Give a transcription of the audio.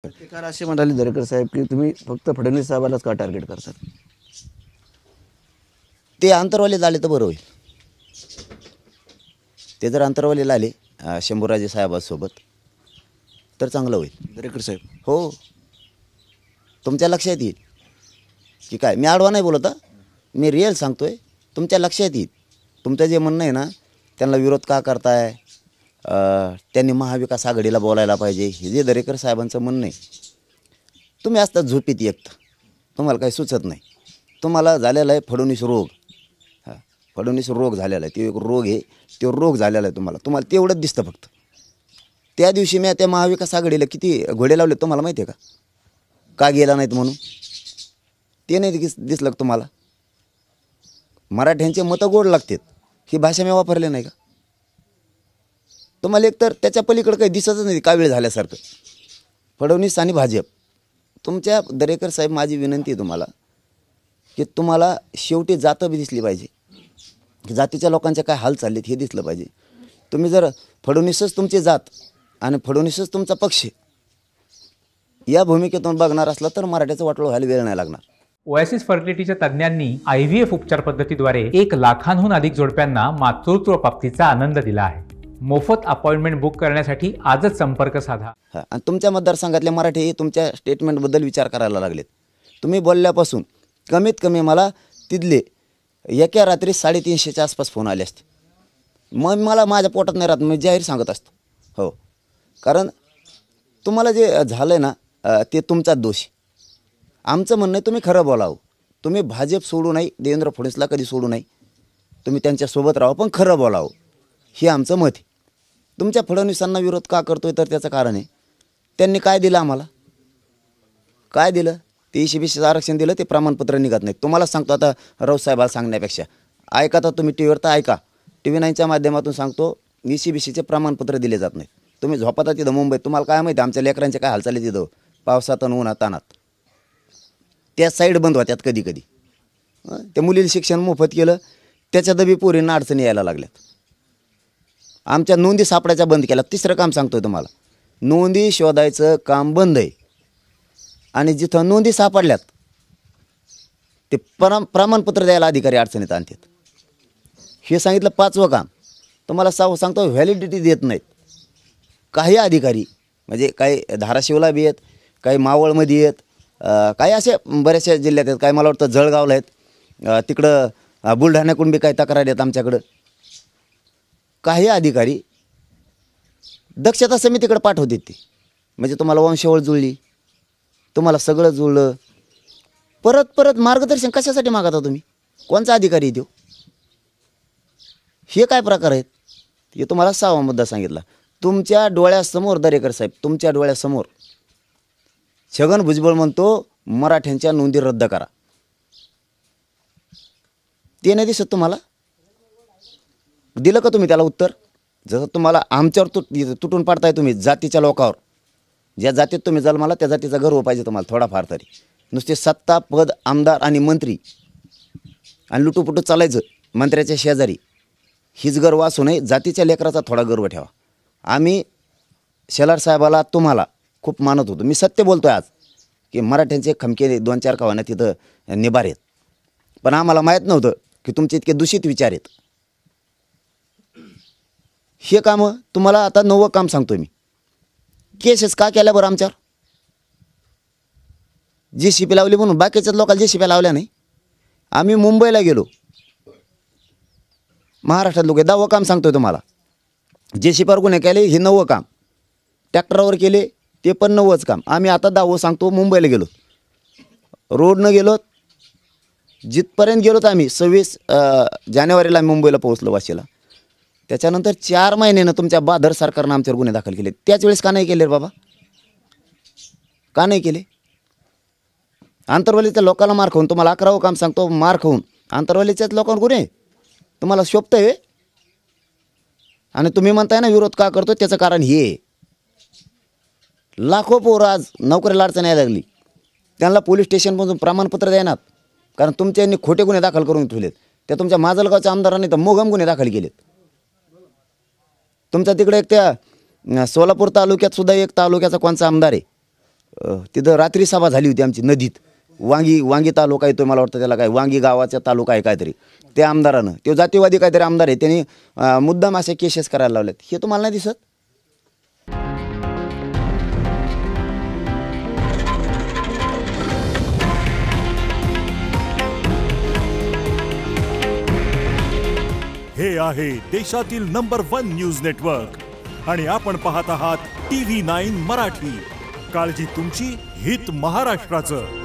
पत्रकार असे म्हणाले दरेकर साहेब की तुम्ही फक्त फडणवीस साहेबालाच का टार्गेट करतात? ते अंतरवालीला आले तर बरं होईल. ते जर अंतरवालीला आले शंभूराजे साहेबांसोबत तर चांगलं होईल. दरेकर साहेब हो, तुमच्या लक्षात येईल की काय. मी आडवा नाही बोलत, मी रिअल सांगतोय. तुमच्या लक्षात येईल तुमचं जे म्हणणं आहे ना, त्यांना विरोध का करताय, त्यांनी महाविकास आघाडीला बोलायला पाहिजे, हे जे दरेकर साहेबांचं म्हणणं आहे. तुम्ही असतात झोपीत एकटं, तुम्हाला काही सुचत नाही. तुम्हाला झालेला आहे फडणवीस रोग. फडणवीस रोग झालेला आहे, ते एक रोग आहे, तो रोग झालेला आहे तुम्हाला तेवढंच दिसतं फक्त. त्या दिवशी मी त्या महाविकास आघाडीला किती घोडे लावले तुम्हाला माहिती आहे का गेला नाहीत म्हणून? ते नाही दिसलं तुम्हाला? मराठ्यांचे मतं गोड लागतात ही भाषा मी वापरली नाही का? तुम्हाला एकतर त्याच्या पलीकडं काही दिसतच नाही का वेळ झाल्यासारखं. फडणवीस आणि भाजप तुमच्या दरेकर साहेब, माझी विनंती आहे तुम्हाला की तुम्हाला शेवटी जातं बी दिसली पाहिजे, जातीच्या लोकांच्या काय हाल चाललेत हे दिसलं पाहिजे. तुम्ही जर फडणवीसच तुमची जात आणि फडणवीसच तुमचा पक्ष या भूमिकेतून बघणार असला तर मराठ्याचं वाटोळं व्हायला वेळ नाही लागणार. ओएसिस फर्टिलिटीच्या तज्ज्ञांनी IVF उपचार पद्धतीद्वारे 1 लाखांहून अधिक जोडप्यांना मातृत्व प्राप्तीचा आनंद दिला आहे. मोफत अपॉइंटमेंट बुक करण्यासाठी आजच संपर्क साधा. आणि तुमच्या मतदारसंघातले मराठी तुमच्या स्टेटमेंटबद्दल विचार करायला लागलेत. तुम्ही बोलल्यापासून कमीत कमी मला तिथले एका रात्री 350च्या आसपास फोन आले असते. मग मला माझ्या पोटात नाही राहत, मी जाहीर सांगत असतो. हो, कारण तुम्हाला जे झालं आहे ना ते तुमचाच दोष. आमचं म्हणणं आहे तुम्ही खरं बोलावं. तुम्ही भाजप सोडू नाही, देवेंद्र फडणवीसला कधी सोडू नाही, तुम्ही त्यांच्यासोबत राहा, पण खरं बोलावं हे आमचं मत आहे. तुमच्या फडणवीसांना विरोध का करतोय तर त्याचं कारण आहे, त्यांनी काय दिलं आम्हाला? काय दिलं? ते ECBCचं आरक्षण दिलं, ते प्रमाणपत्र निघत नाही. तुम्हाला सांगतो आता राऊत साहेबाला सांगण्यापेक्षा ऐका, तर तुम्ही टीव्हीवर तर ऐका. TV 9च्या माध्यमातून सांगतो, ECBCचे प्रमाणपत्र दिले जात नाही. तुम्ही झोपता तिथं मुंबईत, तुम्हाला काय माहिती आमच्या लेकरांचे काय हालचाली तिथं पावसात आणि उन्हात तानात. त्या साईड बंद होत्यात कधी कधी. त्या मुलीला शिक्षण मोफत केलं, त्याच्यात बी पोरींना अडचणी यायला लागल्यात. आमच्या नोंदी सापडायच्या बंद केल्या. तिसरं काम सांगतोय तुम्हाला, नोंदी शोधायचं काम बंद आहे. आणि जिथं नोंदी सापडल्यात ते प्रमाणपत्र द्यायला अधिकारी अडचणीत आणतात. हे सांगितलं. 5वं काम तुम्हाला सांगतो, व्हॅलिडिटी देत नाहीत काही अधिकारी. म्हणजे काही धाराशिवला बी आहेत, काही मावळमध्ये आहेत, काही असे बऱ्याचशा जिल्ह्यात आहेत, काही मला वाटतं जळगावला आहेत, तिकडं बुलढाण्याकडून बी काही तक्रारी आहेत आमच्याकडं. काही अधिकारी दक्षता समितीकडे पाठवतात ते. म्हणजे तुम्हाला वंशावळ जुळली, तुम्हाला सगळं जुळलं, परत परत मार्गदर्शन कशासाठी मागता तुम्ही? कोणचा अधिकारी देऊ? हे काय प्रकार आहेत? हे तुम्हाला 6वा मुद्दा सांगितला. तुमच्या डोळ्यासमोर दरेकर साहेब, तुमच्या डोळ्यासमोर छगन भुजबळ म्हणतो मराठ्यांच्या नोंदी रद्द करा. ते नाही दिसत तुम्हाला? दिलं का तुम्ही त्याला उत्तर? जसं तुम्हाला आमच्यावर तुटून पाडताय तुम्ही जातीच्या लोकावर. ज्या जातीत तुम्ही जन्माला त्या जातीचा गर्व पाहिजे तुम्हाला थोडाफार तरी. नुसते सत्ता, पद, आमदार आणि मंत्री आणि लुटूपुटू चालायचं मंत्र्याच्या शेजारी, हीच गर्व असू नये. जातीच्या लेकराचा थोडा गर्व ठेवा. आम्ही शेलार साहेबाला तुम्हाला खूप मानत होतो. मी सत्य बोलतोय आज की मराठ्यांचे खमके 2-4 कावानं तिथं निभार आहेत, पण आम्हाला माहीत नव्हतं की तुमचे इतके दूषित विचार आहेत. हे कामं तुम्हाला आता 9वं काम सांगतोय मी. केसेस का केल्या बरं आमच्यावर? JCP लावली म्हणून बाकीच्याच लोकांना JCP लावल्या नाही. आम्ही मुंबईला गेलो, महाराष्ट्रात लोक. 10वं काम सांगतोय तुम्हाला. JCPवर गुन्हे केले, हे 9वं काम. ट्रॅक्टरवर केले, ते पण 9वंच काम. आम्ही आता 10वं सांगतो. मुंबईला गेलो, रोडनं गेलो, जिथपर्यंत गेलो तर आम्ही 26 जानेवारीला मुंबईला पोहोचलो वाशीला. त्याच्यानंतर 4 महिन्यानं तुमच्या बादर सरकारनं आमच्यावर गुन्हे दाखल केले. त्याच वेळेस का नाही केले रे बाबा? का नाही केले? आंतरवालीच्या लोकांना मार खाऊन, तुम्हाला 11वं काम सांगतो, मार खाऊन आंतरवालीच्याच लोकांवर गुन्हे तुम्हाला शोभतंय. आणि तुम्ही म्हणताय ना विरोध का करतो, त्याचं कारण हे. लाखो पोरं आज नोकरीला अडचण यायला लागली, त्यांना पोलीस स्टेशनमधून प्रमाणपत्र देणार कारण तुमच्यांनी खोटे गुन्हे दाखल करून ठेवलेत. त्या तुमच्या माजलगावच्या आमदारांनी तर मोगम गुन्हे दाखल केलेत. तुमचा तिकडे एक त्या सोलापूर तालुक्यात सुद्धा एक तालुक्याचा कोणचा आमदार आहे, तिथं रात्री सभा झाली होती आमची नदीत. वांगी तालुका येतो मला वाटतं, त्याला काय वांगी गावाचा तालुका आहे काहीतरी. त्या आमदारानं, तो जातीवादी काहीतरी आमदार आहे, त्यांनी मुद्दाम असे केसेस करायला लावलेत. हे तुम्हाला नाही दिसत? हे आहे देशातील नंबर 1 न्यूज नेटवर्क आणि आपण पाहत आहात TV9 मराठी. काळजी तुमची, हित महाराष्ट्राचं.